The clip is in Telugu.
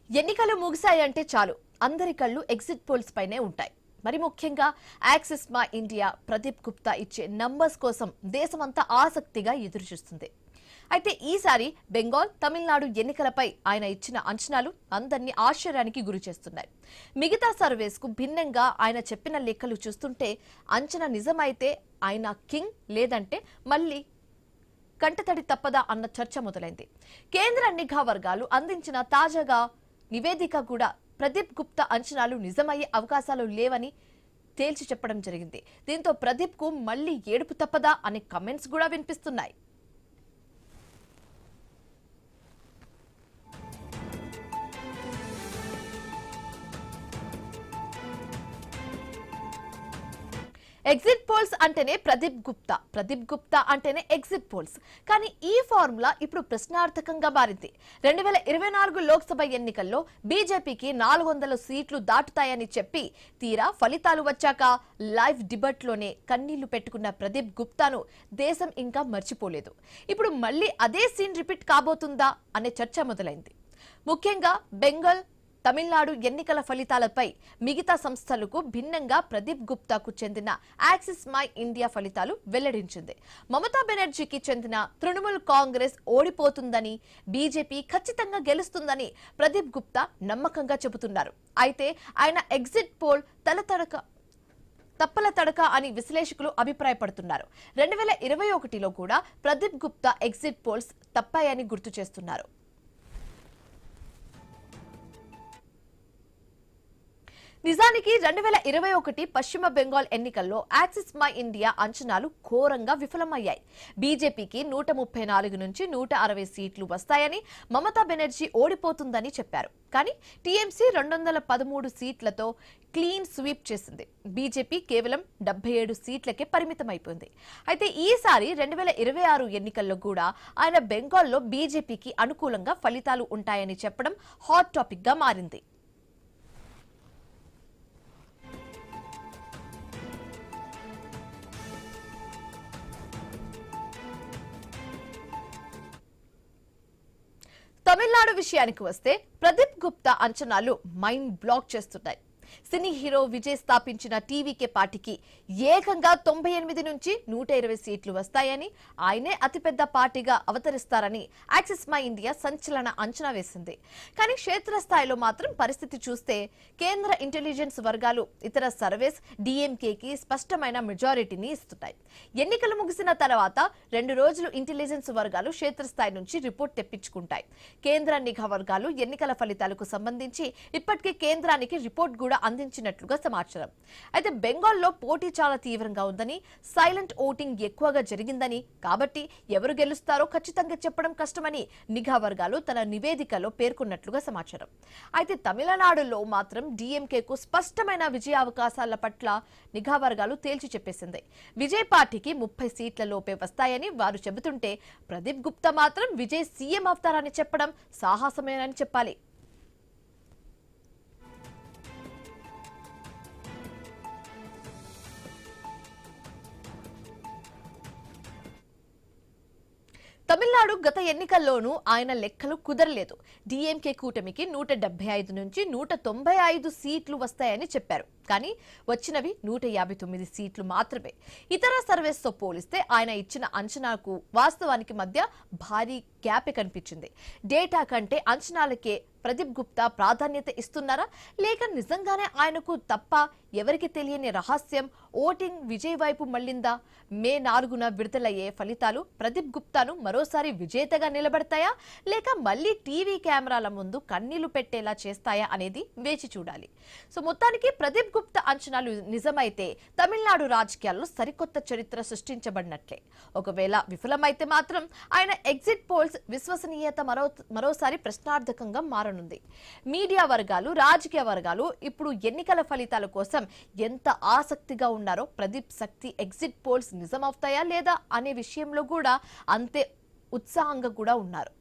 ఎన్నికలు ముగిశాయంటే చాలు అందరి కళ్ళు ఎగ్జిట్ పోల్స్ పైనే ఉంటాయి. మరి ముఖ్యంగా యాక్సిస్ మా ఇండియా ప్రదీప్ గుప్తా ఇచ్చే నంబర్స్ కోసం దేశమంతా ఆసక్తిగా ఎదురుచూస్తుంది. అయితే ఈసారి బెంగాల్, తమిళనాడు ఎన్నికలపై ఆయన ఇచ్చిన అంచనాలు అందరినీ ఆశ్చర్యానికి గురి చేస్తున్నాయి. మిగతా సర్వేస్ కు భిన్నంగా ఆయన చెప్పిన లెక్కలు చూస్తుంటే అంచనా నిజమైతే ఆయన కింగ్, లేదంటే మళ్ళీ కంటతడి తప్పదా అన్న చర్చ మొదలైంది. కేంద్ర నిఘా వర్గాలు అందించిన తాజాగా నివేదిక కూడా ప్రదీప్ గుప్తా అంచనాలు నిజమయ్యే అవకాశాలు లేవని తేల్చి చెప్పడం జరిగింది. దీంతో ప్రదీప్ కు మళ్లీ ఏడుపు తప్పదా అనే కమెంట్స్ కూడా వినిపిస్తున్నాయి. ఎగ్జిట్ పోల్స్ అంటేనే ప్రదీప్ గుప్తా అంటేనే ఎగ్జిట్ పోల్స్. కానీ ఈ ఫార్ములా ఇప్పుడు ప్రశ్నార్థకంగా మారింది. 2024 లోక్సభ ఎన్నికల్లో బీజేపీకి 400 సీట్లు దాటుతాయని చెప్పి తీరా ఫలితాలు వచ్చాక లైవ్ డిబేట్ లోనే కన్నీళ్లు పెట్టుకున్న ప్రదీప్ గుప్తాను దేశం ఇంకా మర్చిపోలేదు. ఇప్పుడు మళ్లీ అదే సీన్ రిపీట్ కాబోతుందా అనే చర్చ మొదలైంది. ముఖ్యంగా బెంగాల్, తమిళనాడు ఎన్నికల ఫలితాలపై మిగతా సంస్థలకు భిన్నంగా ప్రదీప్ గుప్తాకు చెందిన యాక్సిస్ మై ఇండియా ఫలితాలు వెల్లడించింది. మమతా బెనర్జీకి చెందిన తృణమూల్ కాంగ్రెస్ ఓడిపోతుందని, బీజేపీ ఖచ్చితంగా గెలుస్తుందని ప్రదీప్ గుప్తా నమ్మకంగా చెబుతున్నారు. అయితే ఆయన ఎగ్జిట్ పోల్ తప్పల తడక అని విశ్లేషకులు అభిప్రాయపడుతున్నారు. 2021లో కూడా ప్రదీప్ గుప్తా ఎగ్జిట్ పోల్స్ తప్పాయని గుర్తు చేస్తున్నారు. నిజానికి 2021 పశ్చిమ బెంగాల్ ఎన్నికల్లో యాక్సిస్ మై ఇండియా అంచనాలు ఘోరంగా విఫలమయ్యాయి. బీజేపీకి 134 నుంచి 160 సీట్లు వస్తాయని, మమతా బెనర్జీ ఓడిపోతుందని చెప్పారు. కానీ టీఎంసీ 213 సీట్లతో క్లీన్ స్వీప్ చేసింది. బీజేపీ కేవలం 77 సీట్లకే పరిమితమైపోయింది. అయితే ఈసారి 2026 ఎన్నికల్లో కూడా ఆయన బెంగాల్లో బీజేపీకి అనుకూలంగా ఫలితాలు ఉంటాయని చెప్పడం హాట్ టాపిక్ గా మారింది. తమిళనాడు విషయానికి వస్తే ప్రదీప్ గుప్తా అంచనాలు మైండ్ బ్లాక్ చేస్తున్నాయి. సినీ హీరో విజయ్ స్థాపించిన టీవీకే పార్టీకి ఏకంగా 98 నుంచి 120 సీట్లు వస్తాయని, ఆయనే అతిపెద్ద పార్టీగా అవతరిస్తారని యాక్సిస్ మై ఇండియా సంచలన అంచనా వేసింది. కానీ క్షేత్రస్థాయిలో మాత్రం పరిస్థితి చూస్తే కేంద్ర ఇంటెలిజెన్స్ వర్గాలు, ఇతర సర్వేస్ డీఎంకేకి స్పష్టమైన మెజారిటీని ఇస్తున్నాయి. ఎన్నికలు ముగిసిన తర్వాత 2 రోజులు ఇంటెలిజెన్స్ వర్గాలు క్షేత్రస్థాయి నుంచి రిపోర్ట్ తెప్పించుకుంటాయి. కేంద్ర నిఘా వర్గాలు ఎన్నికల ఫలితాలకు సంబంధించి ఇప్పటికే కేంద్రానికి రిపోర్ట్ కూడా అందించినట్లుగా సమాచారం. అయితే బెంగాల్లో పోటీ చాలా తీవ్రంగా ఉందని, సైలెంట్ ఓటింగ్ ఎక్కువగా జరిగిందని, కాబట్టి ఎవరు గెలుస్తారో ఖచ్చితంగా చెప్పడం కష్టమని నిఘా వర్గాలు తన నివేదికలో పేర్కొన్నట్లుగా సమాచారం. అయితే తమిళనాడులో మాత్రం డీఎంకేకు స్పష్టమైన విజయావకాశాల పట్ల నిఘా వర్గాలు తేల్చి చెప్పేసింది. విజయ్ పార్టీకి 30 సీట్ల లోపే వస్తాయని వారు చెబుతుంటే, ప్రదీప్ గుప్తా మాత్రం విజయ్ సీఎం అవుతారని చెప్పడం సాహసమేనని చెప్పాలి. తమిళనాడు గత ఎన్నికల్లోనూ ఆయన లెక్కలు కుదరలేదు. డీఎంకే కూటమికి 175 నుంచి 195 సీట్లు వస్తాయని చెప్పారు. కానీ వచ్చినవి 159 సీట్లు మాత్రమే. ఇతర సర్వేస్ తో పోలిస్తే ఆయన ఇచ్చిన అంచనాకు వాస్తవానికి మధ్య భారీ గ్యాప్ కనిపించింది. డేటా కంటే అంచనాలకే ప్రదీప్ గుప్తా ప్రాధాన్యత ఇస్తున్నారా, లేక నిజంగానే ఆయనకు తప్ప ఎవరికి తెలియని రహస్యం ఓటింగ్ విజయ్ వైపు మళ్లిందా? మే 4న విడుదలయ్యే ఫలితాలు ప్రదీప్ గుప్తాను మరోసారి విజేతగా నిలబడతాయా, లేక మళ్లీ టీవీ కెమెరాల ముందు కన్నీళ్లు పెట్టేలా చేస్తాయా అనేది వేచి చూడాలి. సో మొత్తానికి ప్రదీప్ గుప్తా అంచనాలు నిజమైతే తమిళనాడు రాజకీయాల్లో సరికొత్త చరిత్ర సృష్టించబడినట్లే. ఒకవేళ విఫలమైతే మాత్రం ఆయన ఎగ్జిట్ పోల్స్ విశ్వసనీయత మరోసారి ప్రశ్నార్థకంగా మారనుంది. మీడియా వర్గాలు, రాజకీయ వర్గాలు ఇప్పుడు ఎన్నికల ఫలితాల కోసం ఎంత ఆసక్తిగా ఉన్నారో, ప్రదీప్ శక్తి ఎగ్జిట్ పోల్స్ నిజమవుతాయా లేదా అనే విషయంలో కూడా అంతే ఉత్సాహంగా కూడా ఉన్నారు.